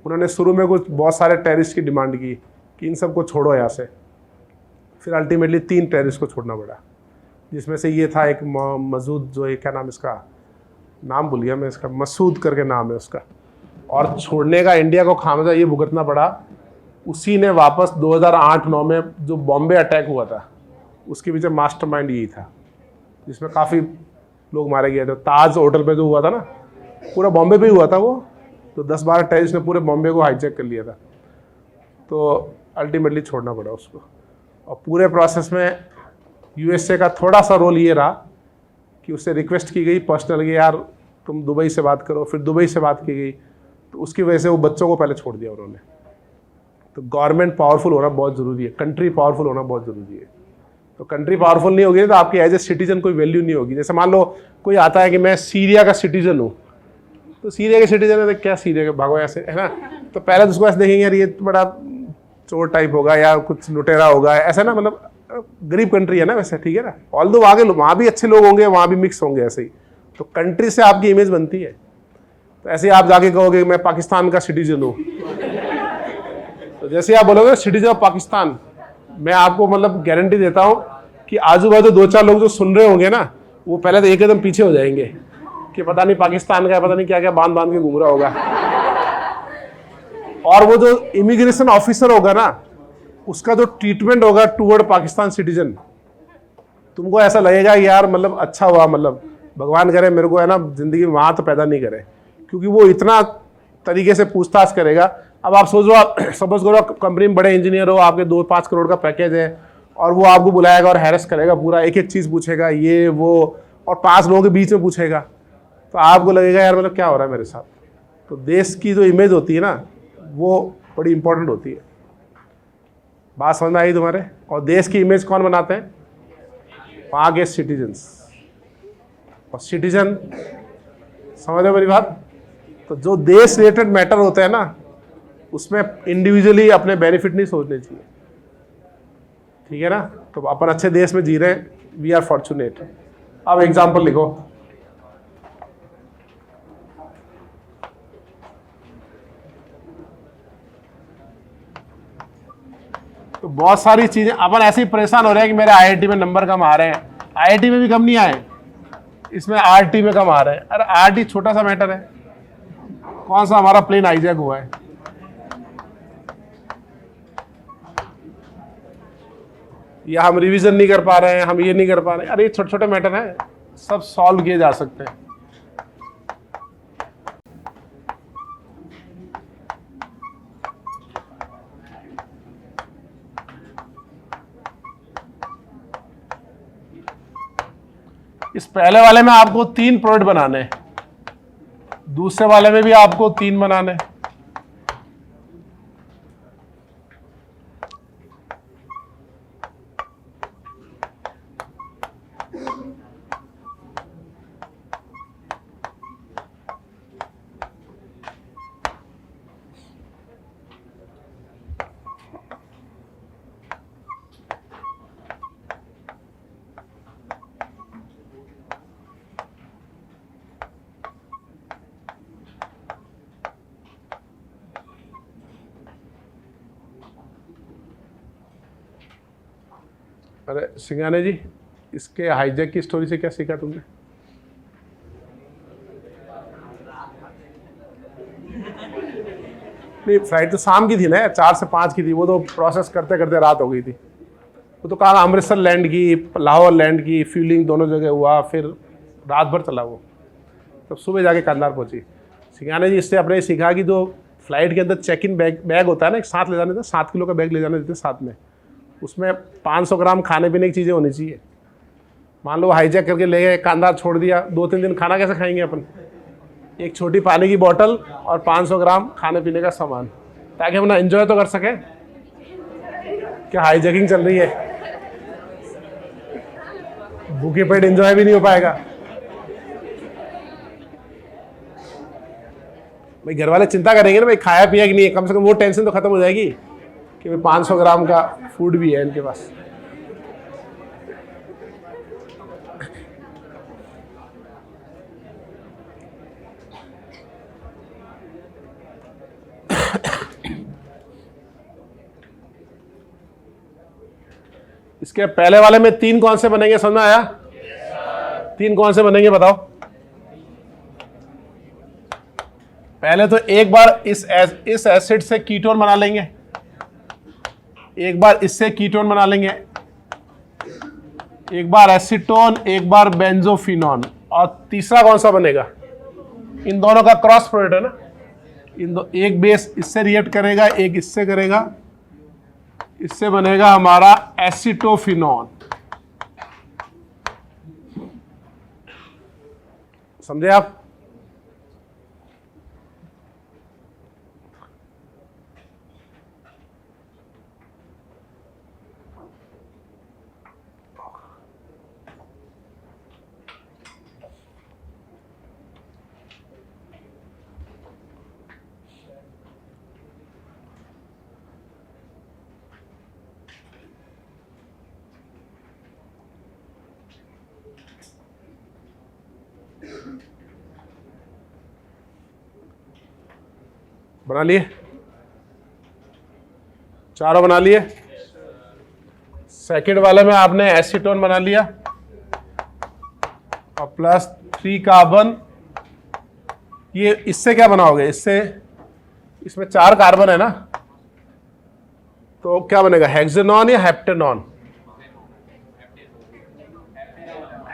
उन्होंने शुरू में कुछ बहुत सारे टेररिस्ट की डिमांड की कि इन सबको छोड़ो यहाँ से। फिर अल्टीमेटली 3 टेररिस्ट को छोड़ना पड़ा, जिसमें से ये था एक मसूद, जो एक क्या नाम, इसका नाम भूल गया मैं, इसका मसूद करके नाम है उसका। और छोड़ने का इंडिया को खामजा ये भुगतना पड़ा। उसी ने वापस 2008-9 में जो बॉम्बे अटैक हुआ था, उसके पीछे मास्टरमाइंड यही था, जिसमें काफ़ी लोग मारे गए थे। ताज होटल पे जो हुआ था ना, पूरा बॉम्बे पे ही हुआ था वो। तो 10-12 टेररिस्ट ने पूरे बॉम्बे को हाईजैक कर लिया था। तो अल्टीमेटली छोड़ना पड़ा उसको। और पूरे प्रोसेस में USA का थोड़ा सा रोल ये रहा कि उससे रिक्वेस्ट की गई पर्सनल कि यार तुम दुबई से बात करो। फिर दुबई से बात की गई, तो उसकी वजह से वो बच्चों को पहले छोड़ दिया उन्होंने। तो गवर्नमेंट पावरफुल होना बहुत ज़रूरी है, कंट्री पावरफुल होना बहुत ज़रूरी है। तो कंट्री पावरफुल नहीं होगी तो आपकी एज ए सिटीजन कोई वैल्यू नहीं होगी। जैसे मान लो कोई आता है कि मैं सीरिया का सिटीजन हूँ, तो सीरिया के सिटीजन है, तो क्या सीरिया के भागो ऐसे, है ना। तो पहले तो उसको ऐसे देखेंगे यार ये तो बड़ा चोर टाइप होगा या कुछ लुटेरा होगा, ऐसा ना, मतलब गरीब कंट्री है ना वैसे, ठीक है ना। ऑल दो वहाँ भी अच्छे लोग होंगे, वहाँ भी मिक्स होंगे ऐसे ही, तो कंट्री से आपकी इमेज बनती है। तो ऐसे आप जाके कहोगे मैं पाकिस्तान का सिटीजन हूँ, तो जैसे आप बोलोगे सिटीजन ऑफ पाकिस्तान, मैं आपको मतलब गारंटी देता हूँ कि आजू बाजू 2-4 लोग जो सुन रहे होंगे ना, वो पहले तो एक कदम पीछे हो जाएंगे कि पता नहीं पाकिस्तान का है, पता नहीं क्या क्या बांध बांध के घूम रहा होगा। और वो जो इमिग्रेशन ऑफिसर होगा ना, उसका जो ट्रीटमेंट होगा टूवर्ड पाकिस्तान सिटीजन, तुमको ऐसा लगेगा यार मतलब अच्छा हुआ, मतलब भगवान करे मेरे को है ना जिंदगी में वहां तो पैदा नहीं करे, क्योंकि वो इतना तरीके से पूछताछ करेगा। अब आप सोच लो, आप सपोज करो कंपनी में बड़े इंजीनियर हो, आपके 2-5 करोड़ का पैकेज है, और वो आपको बुलाएगा और हैरेस करेगा पूरा, एक एक चीज पूछेगा ये वो, और 5 लोगों के बीच में पूछेगा, तो आपको लगेगा यार मतलब क्या हो रहा है मेरे साथ। तो देश की जो इमेज होती है ना, वो बड़ी इंपॉर्टेंट होती है। बात समझ में आई तुम्हारे? और देश की इमेज कौन बनाते हैं? वहाँ के सिटीजन्स। और सिटीजन, समझ रहे हो मेरी बात? तो जो देश रिलेटेड मैटर होते हैं ना, उसमें इंडिविजुअली अपने बेनिफिट नहीं सोचने चाहिए, ठीक है ना। तो अपन अच्छे देश में जी रहे हैं, वी आर फॉर्चुनेट। अब एग्जाम्पल लिखो। तो बहुत सारी चीजें अपन ऐसे ही परेशान हो रहे हैं कि मेरे आईआईटी में नंबर कम आ रहे हैं, आईआईटी में भी कम नहीं आए, इसमें आरटी में कम आ रहे हैं। अरे आरटी छोटा सा मैटर है, कौन सा हमारा प्लेन हाईजैक हुआ है, या हम रिवीजन नहीं कर पा रहे हैं, हम ये नहीं कर पा रहे हैं, अरे ये छोटे छोटे मैटर हैं, सब सॉल्व किए जा सकते हैं। इस पहले वाले में आपको 3 प्रोडक्ट बनाने हैं, दूसरे वाले में भी आपको 3 बनाने हैं। अरे सिंगाने जी, इसके हाईजैक की स्टोरी से क्या सीखा तुमने? नहीं, फ्लाइट तो शाम की थी ना, 4 से 5 की थी, वो तो प्रोसेस करते करते रात हो गई थी। वो तो कहाँ अमृतसर लैंड की, लाहौर लैंड की, फ्यूलिंग दोनों जगह हुआ, फिर रात भर चला वो, तब सुबह जाके कंधार पहुंची। सिंगाने जी इससे अपने सीखा कि जो फ्लाइट के अंदर चेक इन बैग होता है ना, एक साथ ले जाने देते, 7 किलो का बैग ले जाने देते साथ में, उसमें 500 ग्राम खाने पीने की चीज़ें होनी चाहिए। मान लो हाईजैक करके ले गए, कंधार छोड़ दिया, 2-3 दिन खाना कैसे खाएंगे अपन? एक छोटी पानी की बोतल और 500 ग्राम खाने पीने का सामान, ताकि हम ना एंजॉय तो कर सकें। क्या हाईजैकिंग चल रही है, भूखे पेट एंजॉय भी नहीं हो पाएगा। भाई घर वाले चिंता करेंगे ना, भाई खाया पिया कि नहीं, कम से कम वो टेंशन तो खत्म हो जाएगी कि भाई 500 ग्राम का फूड भी है इनके पास। इसके पहले वाले में 3 कौन से बनेंगे, समझ में आया? 3 कौन से बनेंगे बताओ? पहले तो एक बार इस एसिड से कीटोन बना लेंगे, एक बार इससे कीटोन बना लेंगे, एक बार एसीटोन, एक बार बेंजोफिनॉन, और तीसरा कौन सा बनेगा? इन दोनों का क्रॉस प्रोडक्ट है ना, एक बेस इससे रिएक्ट करेगा, एक इससे करेगा, इससे बनेगा हमारा एसिटोफिनॉन। समझे आप? बना लिए, चारों बना लिए। सेकेंड वाले में आपने एसीटोन बना लिया और प्लस 3 कार्बन। ये इससे क्या बनाओगे, इससे इसमें 4 कार्बन है ना, तो क्या बनेगा, हेक्सेनॉन या हेप्टेनॉन?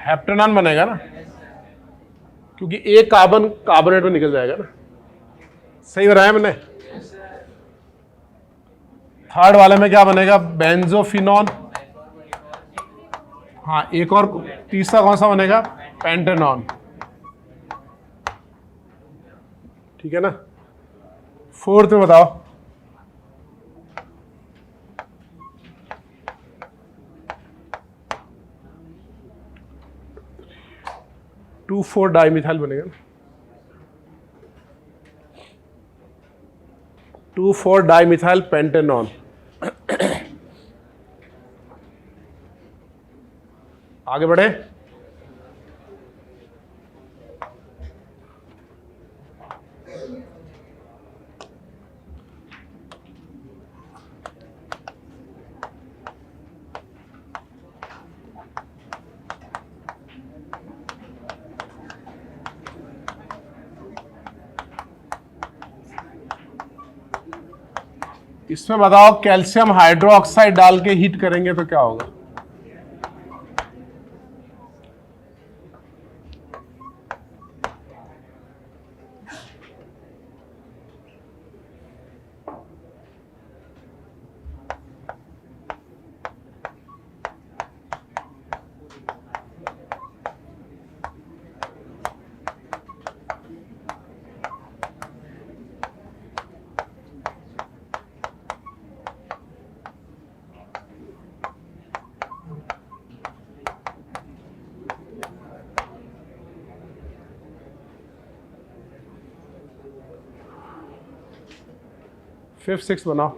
हेप्टेनॉन बनेगा ना, क्योंकि एक कार्बन कार्बोनेट में निकल जाएगा ना। सही बनाया मैंने। थर्ड वाले में क्या बनेगा, बेंजोफिनॉन। हाँ, एक और तीसरा कौन सा बनेगा, पेंटेनॉन। ठीक है ना। फोर्थ में बताओ, टू 4 डाइमिथाइल बनेगा ना, 2 4 डाइमिथाइल पेंटेनॉन। आगे बढ़े। इसमें बताओ, कैल्शियम हाइड्रोक्साइड डाल के हीट करेंगे तो क्या होगा। फिफ्थ सिक्स बनाओ।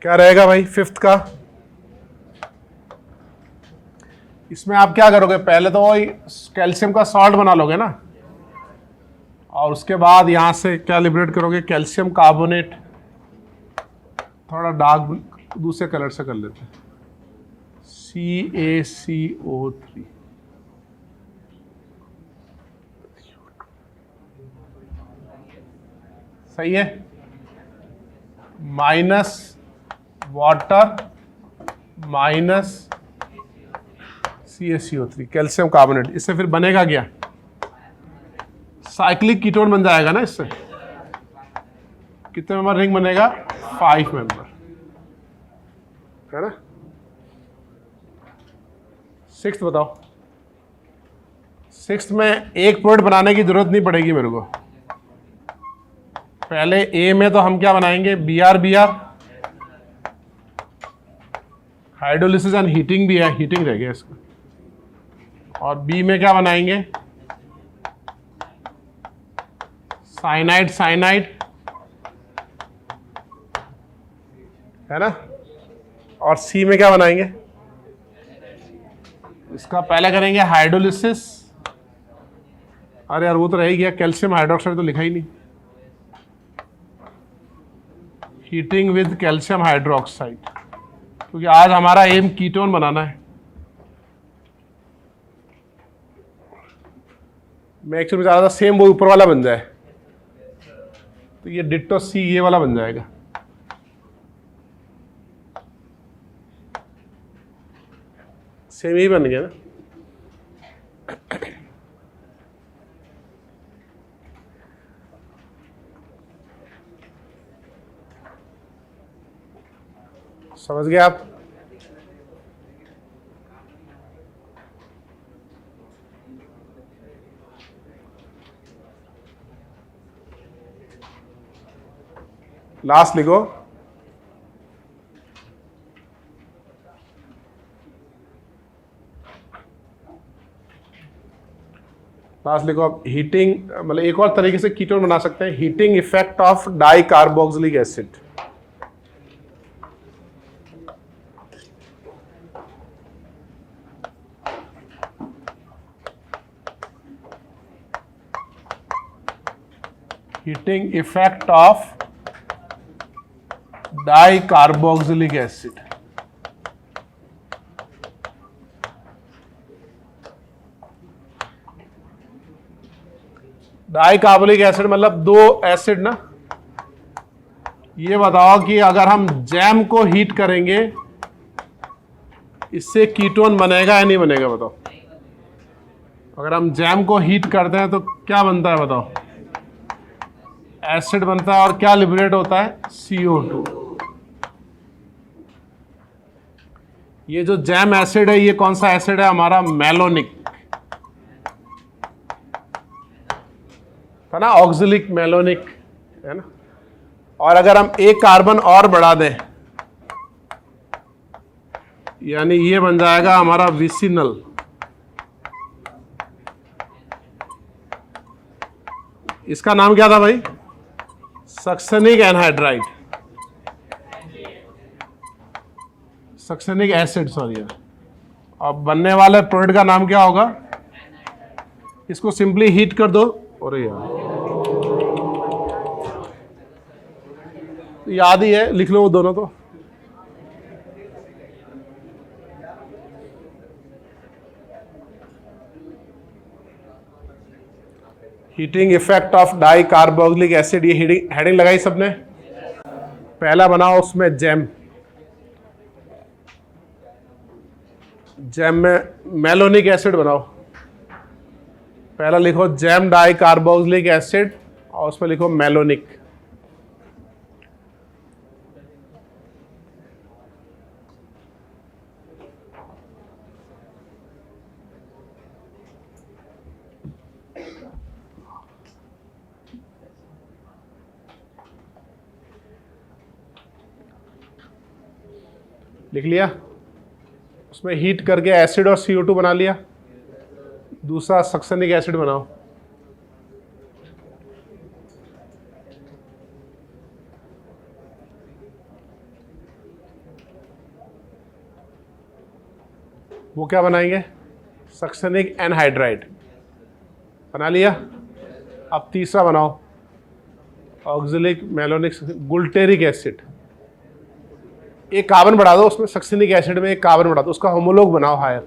क्या रहेगा भाई फिफ्थ का। इसमें आप क्या करोगे, पहले तो वही कैल्शियम का सॉल्ट बना लोगे ना, और उसके बाद यहां से क्या लिबरेट करोगे, कैल्शियम कार्बोनेट। थोड़ा डार्क दूसरे कलर से कर लेते हैं, CaCO3। सही है, minus water minus CaCO3 calcium carbonate. इससे फिर बनेगा क्या, साइक्लिक कीटोन बन जाएगा ना इससे। कितने मेंबर रिंग बनेगा? 5 मेंबर, है ना। 6th बताओ। 6th में एक प्रोडक्ट बनाने की जरूरत नहीं पड़ेगी मेरे को। पहले ए में तो हम क्या बनाएंगे? BR हाइड्रोलिसिस एंड हीटिंग भी है, हीटिंग रह गया इसका। और बी में क्या बनाएंगे? साइनाइड, है ना। और सी में क्या बनाएंगे? इसका पहले करेंगे हाइड्रोलिसिस। अरे यार वो तो रह ही गया, कैल्शियम हाइड्रोक्साइड तो लिखा ही नहीं। हीटिंग विद कैल्शियम हाइड्रोक्साइड, क्योंकि आज हमारा एम कीटोन बनाना है। मैं एक्चुअली चाह रहा था सेम वो ऊपर वाला बन जाए, तो ये डिट्टो सी ये वाला बन जाएगा। सेम ही बन गया ना। समझ गए आप? लास्ट लिखो। लास्ट लिखो आप। हीटिंग मतलब एक और तरीके से कीटोन बना सकते हैं, heating effect of di carboxylic acid. Heating effect of di carboxylic acid. Di carbolic acid मतलब दो एसिड ना। ये बताओ कि अगर हम जैम को हीट करेंगे इससे कीटोन बनेगा या नहीं बनेगा? बताओ। अगर हम जैम को हीट करते हैं तो क्या बनता है? बताओ। एसिड बनता है, और क्या लिबरेट होता है? CO2। ये जो जैम एसिड है ये कौन सा एसिड है? हमारा मेलोनिक, है ना, ऑक्सिलिक मेलोनिक, है ना। और अगर हम एक कार्बन और बढ़ा दें, यानी ये बन जाएगा हमारा विसिनल। इसका नाम क्या था भाई? Succinic anhydride, succinic acid, sorry. अब बनने वाले प्रोडक्ट का नाम क्या होगा? इसको सिंपली हीट कर दो। अरे यार याद ही है, लिख लो वो दोनों तो। Heating effect of di carboxylic acid, ये हेडिंग लगाई सबने। पहला बनाओ उसमें जैम। जैम में मेलोनिक एसिड बनाओ। पहला लिखो जैम डाई कार्बोक्सिलिक एसिड और उसमें लिखो मेलोनिक। लिख लिया? उसमें हीट करके एसिड और CO2 बना लिया। दूसरा सक्सेनिक एसिड बनाओ। वो क्या बनाएंगे? सक्सेनिक एनहाइड्राइड बना लिया। अब तीसरा बनाओ ऑक्सिलिक मेलोनिक गुल्टेरिक एसिड। एक कार्बन बढ़ा दो उसमें, सक्सेनिक एसिड में एक कार्बन बढ़ा दो, उसका होमोलोग बनाओ हायर।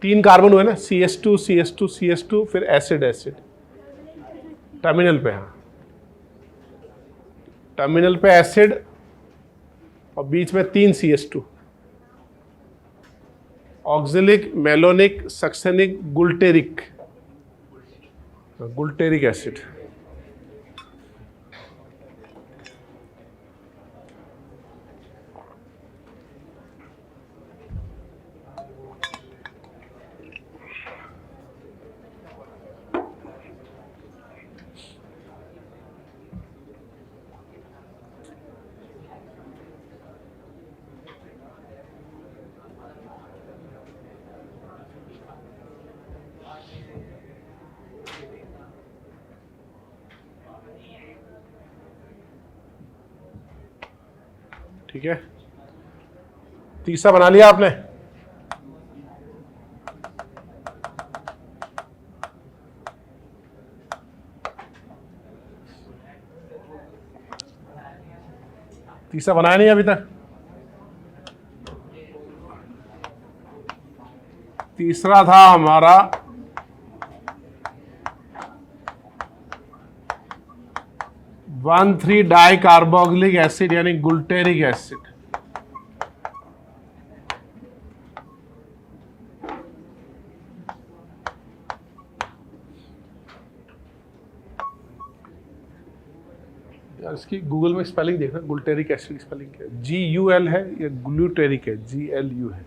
3 कार्बन हुए ना, CH2 CH2 CH2, फिर एसिड एसिड टर्मिनल पे। हाँ, टर्मिनल पे एसिड और बीच में 3 CH2। Oxalic malonic succinic glutaric, glutaric acid. ठीक है, तीसरा बना लिया आपने। तीसरा बनाया नहीं अभी तक। तीसरा था हमारा वन 3 डाई कार्बोक्सिलिक एसिड यानी गुल्टेरिक एसिड। यार इसकी गूगल में स्पेलिंग देखना, गुल्टेरिक एसिड स्पेलिंग क्या है, GUL है या ग्लूटेरिक है, GLU है।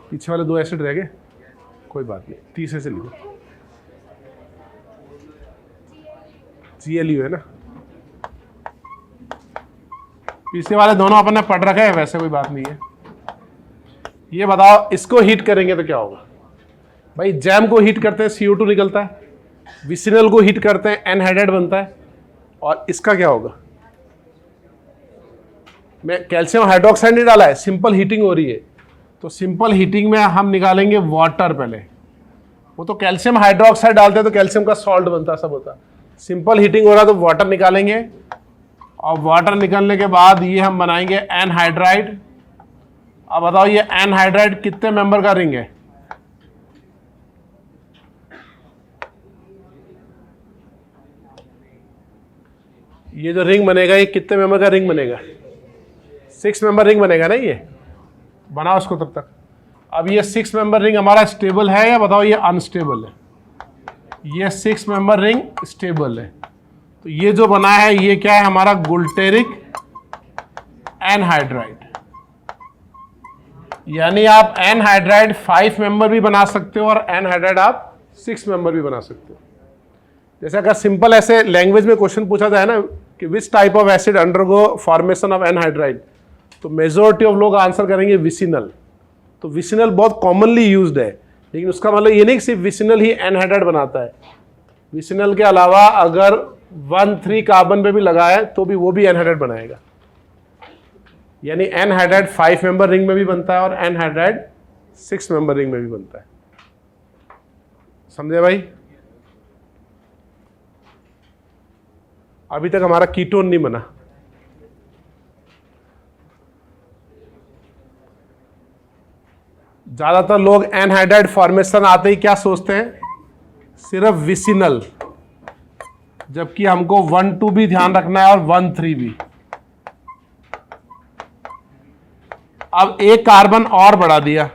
पीछे वाले 2 एसिड रह गए, कोई बात नहीं, तीसरे से लिखो। GLU है ना। पीछे वाले दोनों अपन ने पढ़ रखे हैं, वैसे कोई बात नहीं है। ये बताओ इसको हीट करेंगे तो क्या होगा। भाई जैम को हीट करते हैं CO2 निकलता है, विसिनल को हीट करते हैं एनहाइड्राइड बनता है, और इसका क्या होगा। मैं कैल्शियम हाइड्रोक्साइड नहीं डाला है, सिंपल हीटिंग हो रही है, तो सिंपल हीटिंग में हम निकालेंगे वाटर पहले। वो तो कैल्शियम हाइड्रोक्साइड डालते हैं तो कैल्शियम का सॉल्ट बनता, सब होता। सिंपल हीटिंग हो रहा है तो वाटर निकालेंगे, और वाटर निकलने के बाद ये हम बनाएंगे एनहाइड्राइड। अब बताओ ये एनहाइड्राइड कितने मेंबर का रिंग है। ये जो रिंग बनेगा ये कितने मेंबर का रिंग बनेगा, 6 मेंबर रिंग बनेगा ना। ये बनाओ उसको तब तक। अब ये 6 मेंबर रिंग हमारा स्टेबल है या बताओ ये अनस्टेबल है। ये 6 मेंबर रिंग स्टेबल है, तो ये जो बना है ये क्या है हमारा गुल्टेरिक एनहाइड्राइड। यानी आप एनहाइड्राइड 5 मेंबर भी बना सकते हो और एनहाइड्राइड आप 6 मेंबर भी बना सकते हो। जैसे अगर सिंपल ऐसे लैंग्वेज में क्वेश्चन पूछा जाए ना कि which type of acid undergo formation of anhydride, तो मेजोरिटी ऑफ लोग आंसर करेंगे विसिनल। तो विसिनल बहुत कॉमनली यूज्ड है, लेकिन उसका मतलब ये नहीं कि सिर्फ विसिनल ही एनहाइड्राइड बनाता है। विसिनल के अलावा अगर 1,3 कार्बन पे भी लगाए तो भी वो भी एनहाइड्राइड बनाएगा। यानी एनहाइड्राइड 5 मेंबर रिंग में भी बनता है और एनहाइड्राइड 6 मेंबर रिंग में भी बनता है। समझे भाई। अभी तक हमारा कीटोन नहीं बना। ज्यादातर लोग एनहाइड्राइड फॉर्मेशन आते ही क्या सोचते हैं, सिर्फ विसिनल, जबकि हमको 1,2 भी ध्यान रखना है और 1,3 भी। अब एक कार्बन और बढ़ा दिया,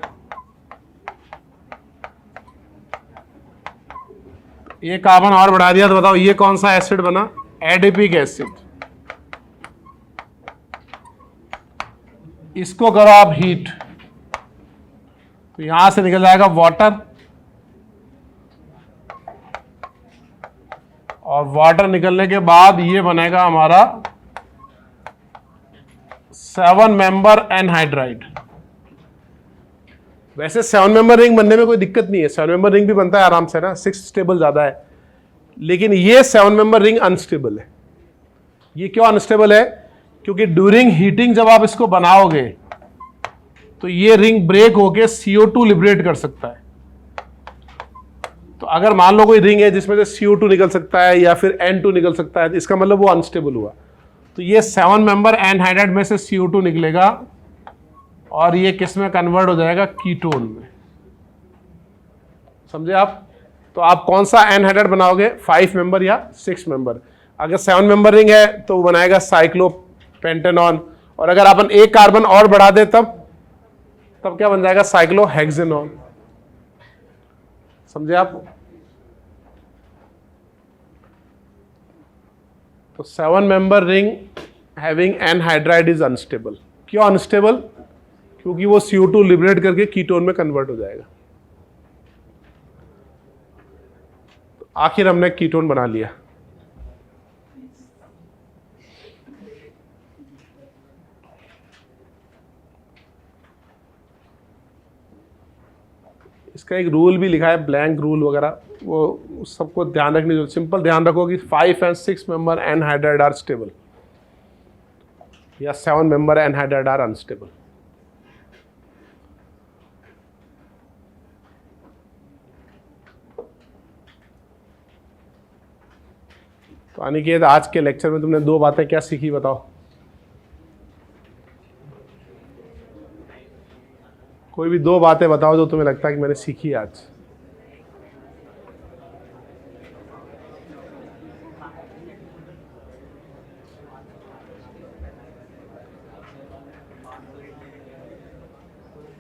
एक कार्बन और बढ़ा दिया, तो बताओ ये कौन सा एसिड बना, एडिपिक एसिड। इसको करो आप हीट, तो यहां से निकल जाएगा वाटर, और वाटर निकलने के बाद ये बनेगा हमारा 7 मेंबर एनहाइड्राइड। वैसे 7 मेंबर रिंग बनने में कोई दिक्कत नहीं है, 7 मेंबर रिंग भी बनता है आराम से ना, 6 स्टेबल ज्यादा है, लेकिन ये 7 मेंबर रिंग अनस्टेबल है। ये क्यों अनस्टेबल है, क्योंकि ड्यूरिंग हीटिंग जब आप इसको बनाओगे तो ये रिंग ब्रेक होके CO2 लिबरेट कर सकता है। तो अगर मान लो कोई रिंग है जिसमें से CO2 निकल सकता है या फिर N2 निकल सकता है, तो इसका मतलब वो अनस्टेबल हुआ। तो ये 7 मेंबर एनहाइड्राइड में से CO2 निकलेगा और ये किस में कन्वर्ट हो जाएगा, कीटोन में। समझे आप। तो आप कौन सा एनहाइड्राइड बनाओगे, 5 मेंबर या 6 मेंबर। अगर 7 मेंबर रिंग है तो वो बनाएगा साइक्लोपेंटेनॉन, और अगर अपन एक कार्बन और बढ़ा दे तब क्या बन जाएगा, साइक्लोहेक्सेनॉन। समझे आप। तो 7 member ring having anhydride is unstable. क्यों अनस्टेबल, क्योंकि वो CO2 लिबरेट करके कीटोन में कन्वर्ट हो जाएगा। तो आखिर हमने कीटोन बना लिया। इसका एक रूल भी लिखा है, ब्लैंक रूल वगैरह, वो सबको ध्यान रखनी जरूरत। सिंपल ध्यान रखो कि 5 and 6 member anhydride are stable या 7 मेंबर एनहाइड्राइड आर अनस्टेबल। तो अनिकेत, आज के लेक्चर में तुमने 2 बातें क्या सीखी बताओ? कोई भी 2 बातें बताओ जो तुम्हें लगता है कि मैंने सीखी आज।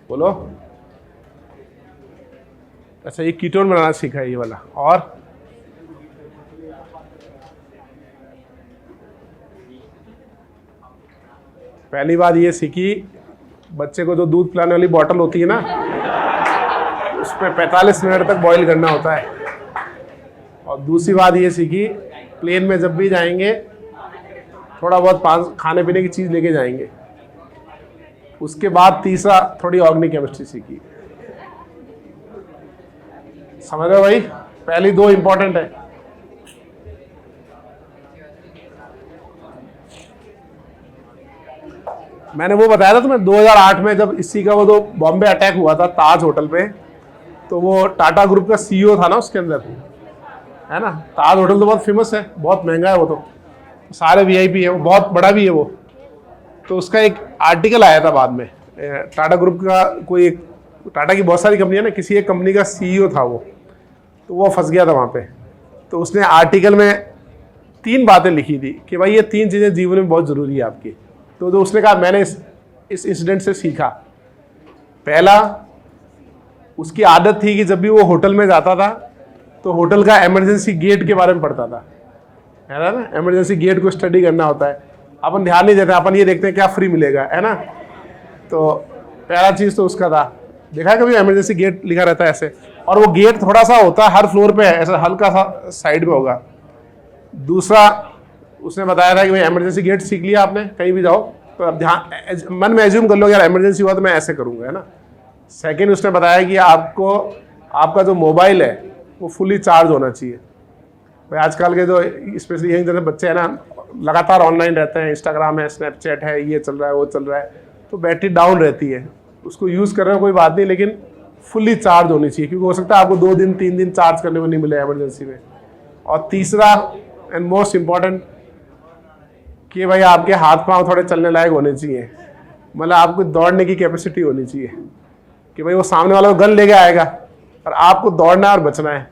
बोलो। अच्छा, ये कीटोन बनाना सीखा है ये वाला। और पहली बात ये सीखी, बच्चे को जो दूध पिलाने वाली बोतल होती है ना, उसमें 45 मिनट तक बॉईल करना होता है। और दूसरी बात ये सीखी, प्लेन में जब भी जाएंगे थोड़ा बहुत खाने पीने की चीज़ लेके जाएंगे। उसके बाद तीसरा, थोड़ी ऑर्गेनिक केमिस्ट्री सीखी। समझ रहे हो भाई? पहली 2 इंपॉर्टेंट है। मैंने वो बताया था तुम्हें 2008 में जब इसी का वो जो बॉम्बे अटैक हुआ था ताज होटल पे, तो वो टाटा ग्रुप का सीईओ था ना उसके अंदर, है ना। ताज होटल तो बहुत फेमस है, बहुत महंगा है वो, तो सारे वीआईपी है, वो बहुत बड़ा भी है वो। तो उसका एक आर्टिकल आया था बाद में, टाटा ग्रुप का कोई, टाटा की बहुत सारी कंपनी है ना, किसी एक कंपनी का सीईओ था वो, तो वो फंस गया था वहाँ पे। तो उसने आर्टिकल में 3 बातें लिखी थी कि भाई ये 3 चीज़ें जीवन में बहुत ज़रूरी है आपकी। तो जो उसने कहा, मैंने इस इंसिडेंट से सीखा। पहला, उसकी आदत थी कि जब भी वो होटल में जाता था तो होटल का इमरजेंसी गेट के बारे में पढ़ता था, है ना। इमरजेंसी गेट को स्टडी करना होता है, अपन ध्यान नहीं देते, अपन ये देखते हैं क्या फ्री मिलेगा, है ना। तो पहला चीज़ तो उसका था। देखा है कभी इमरजेंसी गेट लिखा रहता है ऐसे, और वो गेट थोड़ा सा होता है, हर फ्लोर पे है, ऐसा हल्का सा साइड में होगा। दूसरा, उसने बताया था कि भाई इमरजेंसी गेट सीख लिया आपने, कहीं भी जाओ तो अब ध्यान मन में एज्यूम कर लो यार इमरजेंसी हुआ तो मैं ऐसे करूँगा, है ना। सेकेंड, उसने बताया कि आपको आपका जो मोबाइल है वो फुली चार्ज होना चाहिए। भाई आजकल के जो स्पेशली यंग जनरेशन बच्चे हैं ना, लगातार ऑनलाइन रहते हैं, इंस्टाग्राम है, स्नैपचैट है, ये चल रहा है वो चल रहा है, तो बैटरी डाउन रहती है। उसको यूज़ कर रहे हो कोई बात नहीं, लेकिन फुल्ली चार्ज होनी चाहिए, क्योंकि हो सकता है आपको 2 दिन 3 दिन चार्ज करने को नहीं मिले इमरजेंसी में। और तीसरा एंड मोस्ट इम्पॉर्टेंट, कि भाई आपके हाथ पांव थोड़े चलने लायक होने चाहिए, मतलब आपको दौड़ने की कैपेसिटी होनी चाहिए, कि भाई वो सामने वाला गन लेके आएगा और आपको दौड़ना और बचना है,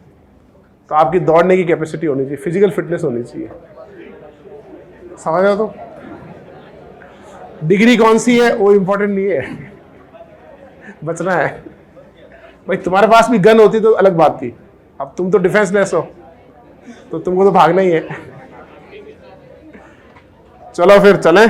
तो आपकी दौड़ने की कैपेसिटी होनी चाहिए, फिजिकल फिटनेस होनी चाहिए। समझ रहे हो? तो डिग्री कौन सी है वो इम्पोर्टेंट नहीं है, बचना है। भाई तुम्हारे पास भी गन होती तो अलग बात थी, अब तुम तो डिफेंसलेस हो, तो तुमको तो भागना ही है। चलो फिर चलें।